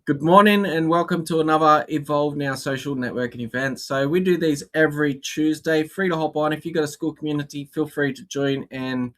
Good morning and welcome to another Evolve Now social networking event. So we do these every Tuesday, free to hop on. If you've got a school community, feel free to join and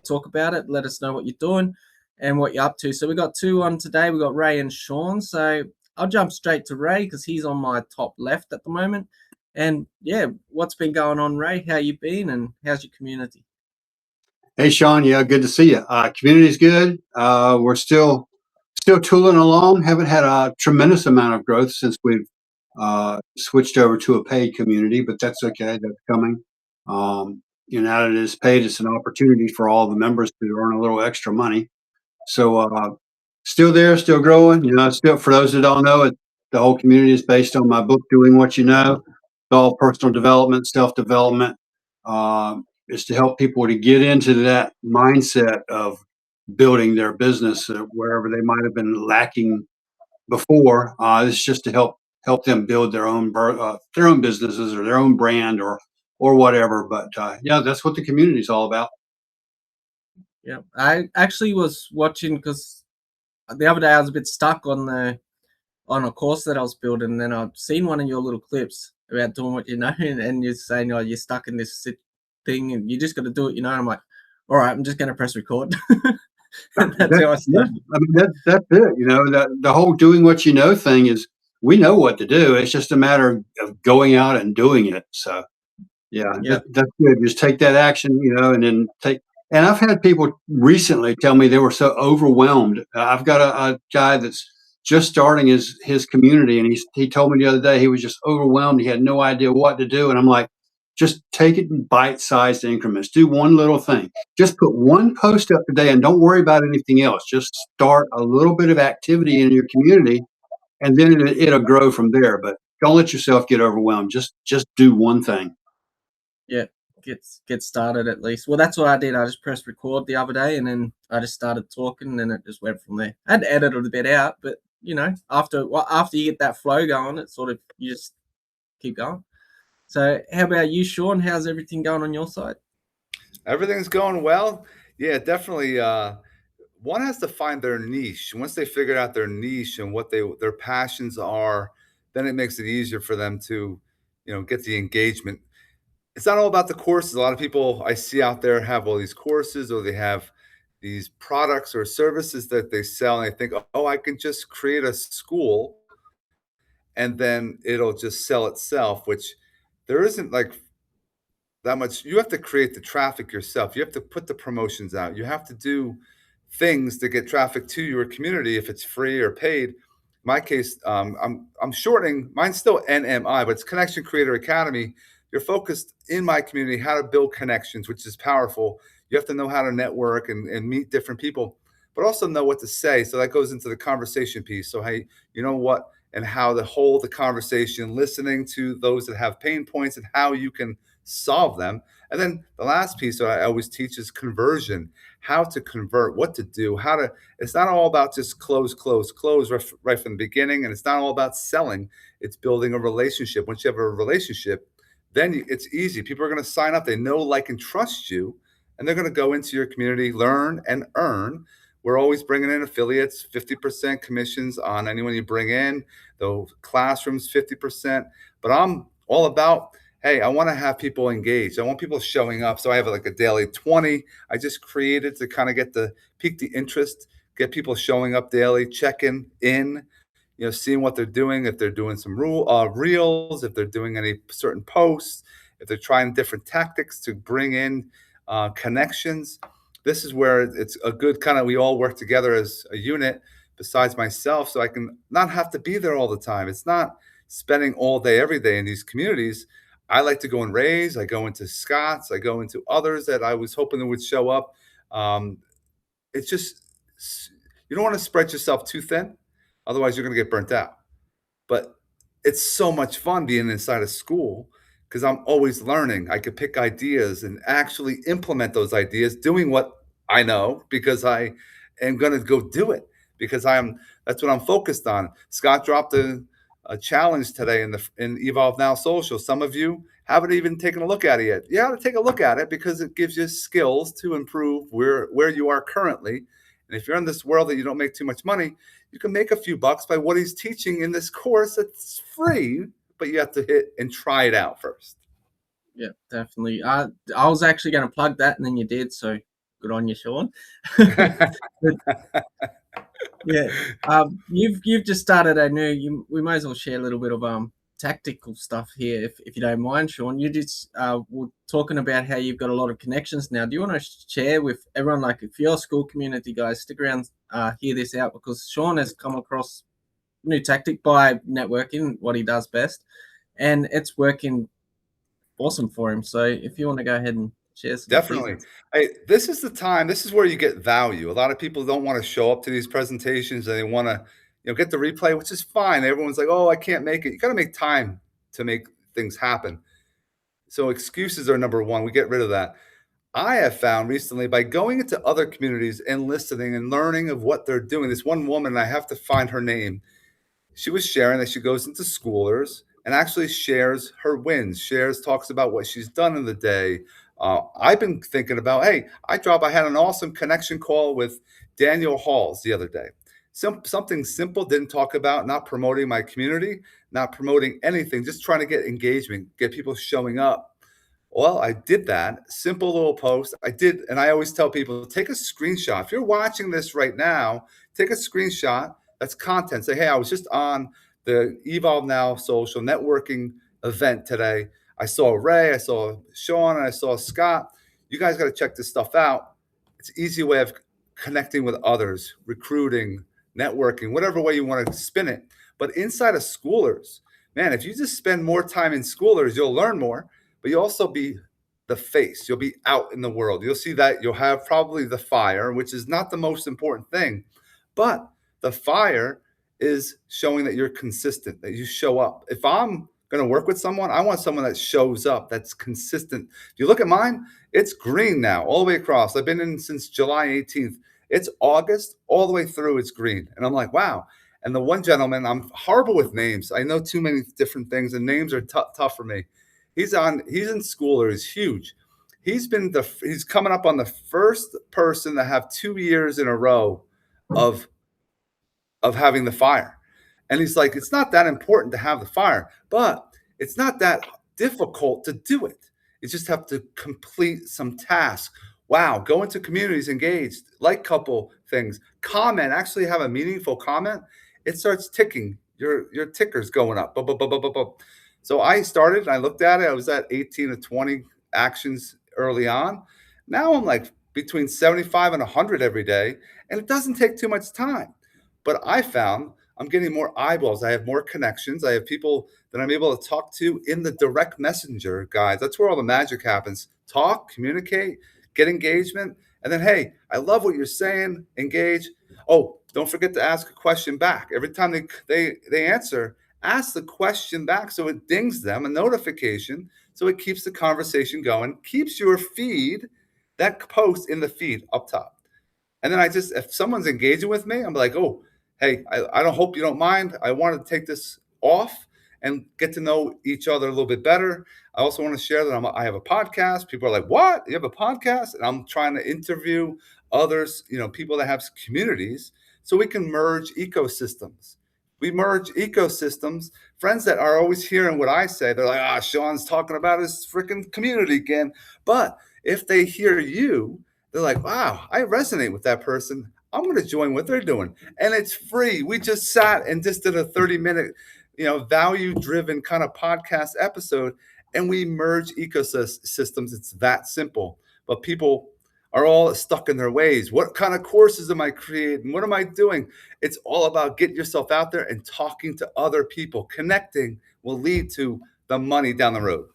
talk about it. Let us know what you're doing and what you're up to. So we got two on today. We got Ray and Sean. So I'll jump straight to Ray because he's on my top left at the moment. And what's been going on, Ray? How you been and how's your community? Hey, Sean. Yeah, good to see you. Community's good. We're still tooling along. Haven't had a tremendous amount of growth since we've switched over to a paid community, but that's okay. That's coming. Now that it is paid, it's an opportunity for all the members to earn a little extra money. So, still there, still growing. Still for those that don't know it, the whole community is based on my book, Doing What You Know. It's all personal development, self development. Is to help people to get into that mindset of building their business wherever they might have been lacking before. It's just to help them build their own businesses or their own brand or whatever. But yeah, that's what the community is all about. Yeah, I actually was watching because the other day I was a bit stuck on a course that I was building, and then I've seen one of your little clips about doing what you know, and you're saying, "Oh, you're stuck in this thing, and you just got to do it," you know. And I'm like, "All right, I'm just going to press record." And that's how I Yeah, started. I mean that's it. The whole doing what you know thing is we know what to do. It's just a matter of going out and doing it. So yeah, Yeah, that's good. Just take that action, and then take. And I've had people recently tell me they were so overwhelmed. I've got a guy that's just starting his community, and he told me the other day he was just overwhelmed. He had no idea what to do, and I'm like, just take it in bite-sized increments. Do one little thing. Just put one post up today, and don't worry about anything else. Just start a little bit of activity in your community, and then it'll grow from there. But don't let yourself get overwhelmed. Just do one thing. yeah, get started at least. Well, that's what I did. I just pressed record the other day, and then I just started talking, and then it just went from there. I had to edit it a bit out, but after you get that flow going, it's sort of you just keep going. So, how about you, Sean? How's everything going on your side? Everything's going well. Yeah, definitely. One has to find their niche. Once they figure out their niche and what their passions are, then it makes it easier for them to, get the engagement. It's not all about the courses. A lot of people I see out there have all these courses or they have these products or services that they sell, and they think, oh, I can just create a school and then it'll just sell itself, which there isn't like that much. You have to create the traffic yourself. You have to put the promotions out. You have to do things to get traffic to your community if it's free or paid. In my case, I'm shortening. Mine's still NMI, but it's Connection Creator Academy. You're focused in my community how to build connections, which is powerful. You have to know how to network and meet different people, but also know what to say. So that goes into the conversation piece. So hey, you know what and how to hold the conversation, listening to those that have pain points and how you can solve them. And then the last piece that I always teach is conversion, how to convert, what to do, how to, it's not all about just close right from the beginning. And it's not all about selling, it's building a relationship. Once you have a relationship, then it's easy. People are going to sign up. They know, like, and trust you, and they're going to go into your community, learn and earn. We're always bringing in affiliates, 50% commissions on anyone you bring in, the classrooms, 50%. But I'm all about, hey, I want to have people engaged. I want people showing up. So I have like a daily 20 I just created to kind of pique the interest, get people showing up daily, checking in, seeing what they're doing, if they're doing some reels, if they're doing any certain posts, if they're trying different tactics to bring in connections. This is where it's a good kind of, we all work together as a unit besides myself, so I can not have to be there all the time. It's not spending all day, every day in these communities. I like to go and raise. I go into Scott's. I go into others that I was hoping that would show up. Um, it's just, you don't want to spread yourself too thin. Otherwise, you're going to get burnt out. But it's so much fun being inside a school because I'm always learning. I could pick ideas and actually implement those ideas, doing what I know because I am going to go do it because that's what I'm focused on. Scott dropped a challenge today in Evolve Now Social. Some of you haven't even taken a look at it yet. You have to take a look at it because it gives you skills to improve where you are currently And if you're in this world that you don't make too much money, you can make a few bucks by what he's teaching in this course that's free, but you have to hit and try it out first. Yeah, definitely. I was actually going to plug that, and then you did, so good on you, Sean. Yeah, you've just started a new. We might as well share a little bit of tactical stuff here, if you don't mind, Sean. You just were talking about how you've got a lot of connections now. Do you want to share with everyone, like if you're a Skool community, guys, stick around, hear this out, because Sean has come across a new tactic by networking, what he does best, and it's working awesome for him. So if you want to go ahead and share some Definitely. Hey, this is the time. This is where you get value. A lot of people don't want to show up to these presentations, and they want to, get the replay, which is fine. Everyone's like, "Oh, I can't make it." You got to make time to make things happen. So excuses are number one. We get rid of that. I have found recently by going into other communities and listening and learning of what they're doing. This one woman, I have to find her name. She was sharing that she goes into schoolers and actually shares her wins, talks about what she's done in the day. I've been thinking about, hey, I had an awesome connection call with Daniel Halls the other day. Something simple, didn't talk about, not promoting my community, not promoting anything, just trying to get engagement, get people showing up. Well, I did that simple little post. I did, and I always tell people, take a screenshot. If you're watching this right now, take a screenshot. That's content. Say, hey, I was just on the Evolve Now social networking event today. I saw Ray, I saw Sean, and I saw Scott. You guys got to check this stuff out. It's an easy way of connecting with others, recruiting, networking, whatever way you want to spin it. But inside of schoolers, man, if you just spend more time in schoolers, you'll learn more, but you'll also be the face. You'll be out in the world. You'll see that you'll have probably the fire, which is not the most important thing, but the fire is showing that you're consistent, that you show up. If I'm going to work with someone, I want someone that shows up, that's consistent. If you look at mine, it's green now, all the way across. I've been in since July 18th. It's August, all the way through, it's green. And I'm like, wow. And the one gentleman, I'm horrible with names. I know too many different things, and names are tough for me. He's in Schooler, he's huge. He's coming up on the first person to have 2 years in a row of having the fire. And he's like, it's not that important to have the fire, but it's not that difficult to do it. You just have to complete some tasks. Wow, go into communities, engaged, like couple things, comment, actually have a meaningful comment. It starts ticking. Your ticker's going up. So I started, and I looked at it. I was at 18 to 20 actions early on. Now I'm like between 75 and 100 every day, and it doesn't take too much time. But I found I'm getting more eyeballs. I have more connections. I have people that I'm able to talk to in the direct messenger, guys. That's where all the magic happens. Talk, communicate, get engagement. And then, hey, I love what you're saying. Engage. Oh, don't forget to ask a question back. Every time they answer, ask the question back so it dings them, a notification, so it keeps the conversation going, keeps your feed, that post in the feed up top. And then if someone's engaging with me, I'm like, oh, hey, I don't hope you don't mind. I wanted to take this off and get to know each other a little bit better. I also want to share that I have a podcast. People are like, what? You have a podcast? And I'm trying to interview others, people that have communities, so we can merge ecosystems. We merge ecosystems. Friends that are always hearing what I say, they're like, Sean's talking about his freaking community again. But if they hear you, they're like, wow, I resonate with that person. I'm going to join what they're doing. And it's free. We just sat and just did a 30-minute, value-driven kind of podcast episode, and we merge ecosystems. It's that simple. But people are all stuck in their ways. What kind of courses am I creating? What am I doing? It's all about getting yourself out there and talking to other people. Connecting will lead to the money down the road.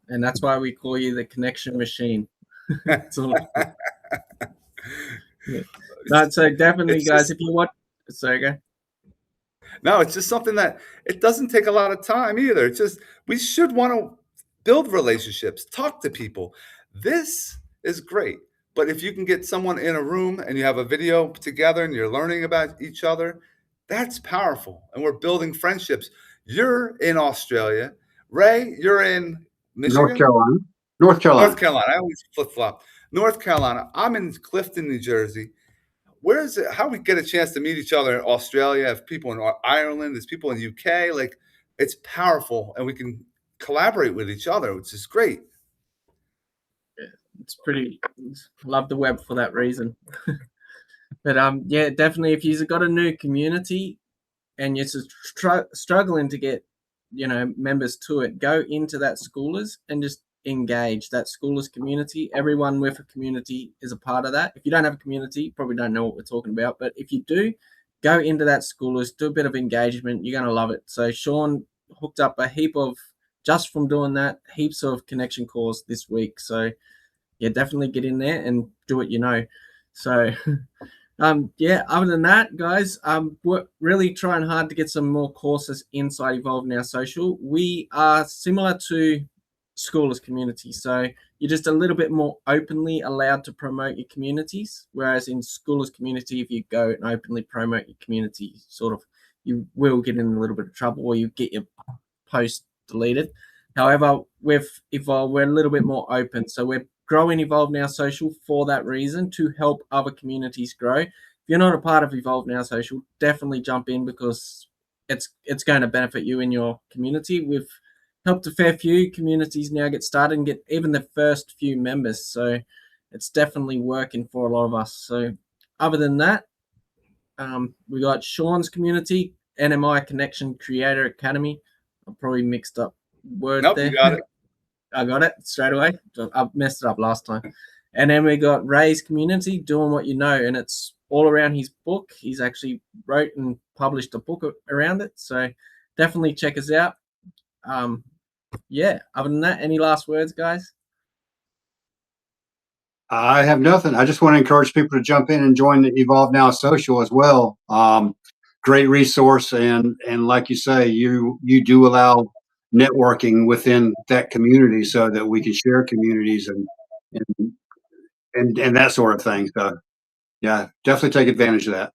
And that's why we call you the connection machine. So definitely, guys, if you want, sorry, go. No, it's just something that it doesn't take a lot of time either. It's just, we should want to build relationships, talk to people. This is great. But if you can get someone in a room and you have a video together and you're learning about each other, that's powerful. And we're building friendships. You're in Australia. Ray, you're in Michigan? North Carolina. I always flip-flop. North Carolina. I'm in Clifton, New Jersey. where is it? How we get a chance to meet each other in Australia? Have people in Ireland? There's people in the UK. Like, it's powerful, and we can collaborate with each other, which is great. It's pretty. Love the web for that reason. But yeah, definitely. If you've got a new community and you're struggling to get, members to it, go into that Schoolers and just engage that Schoolers community. Everyone with a community is a part of that. If you don't have a community, you probably don't know what we're talking about. But if you do, go into that Schoolers, do a bit of engagement. You're going to love it. So Sean hooked up a heap of, just from doing that, heaps of connection calls this week. So yeah, definitely get in there and do what you know. So yeah, other than that, guys, we're really trying hard to get some more courses inside Evolve Now Social. We are similar to Schoolers community, so you're just a little bit more openly allowed to promote your communities, whereas in Schoolers community, if you go and openly promote your community, you will get in a little bit of trouble, or you get your post deleted. However, with Evolve, we're a little bit more open, so we're growing Evolve Now Social for that reason, to help other communities grow. If you're not a part of Evolve Now Social, definitely jump in, because it's going to benefit you in your community. We've helped a fair few communities now get started and get even the first few members, so it's definitely working for a lot of us. So other than that, we got Sean's community, NMI Connection Creator Academy. I probably mixed up word Nope, there. you got it. I got it straight away. I messed it up last time. And then we got Ray's community, Doing What You Know, and it's all around his book. He's actually wrote and published a book around it, so definitely check us out. Yeah, other than that, any last words, guys? I have nothing. I just want to encourage people to jump in and join the Evolve Now Social as well. Great resource, and like you say, you do allow networking within that community so that we can share communities and that sort of thing. So yeah, definitely take advantage of that.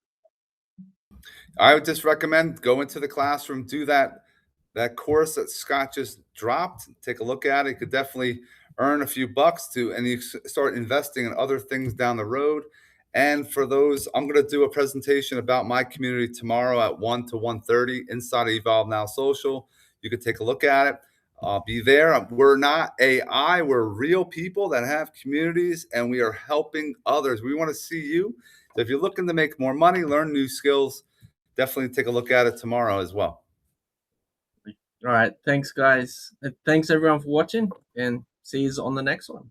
I would just recommend go into the classroom, do that course that Scott just dropped. Take a look at it. You could definitely earn a few bucks and you start investing in other things down the road. And for those, I'm going to do a presentation about my community tomorrow at 1 to 1:30 inside of Evolve Now Social. You could take a look at it. Be there. We're not AI. We're real people that have communities, and we are helping others. We want to see you. So if you're looking to make more money, learn new skills, definitely take a look at it tomorrow as well. All right. Thanks, guys. Thanks, everyone, for watching, and see you on the next one.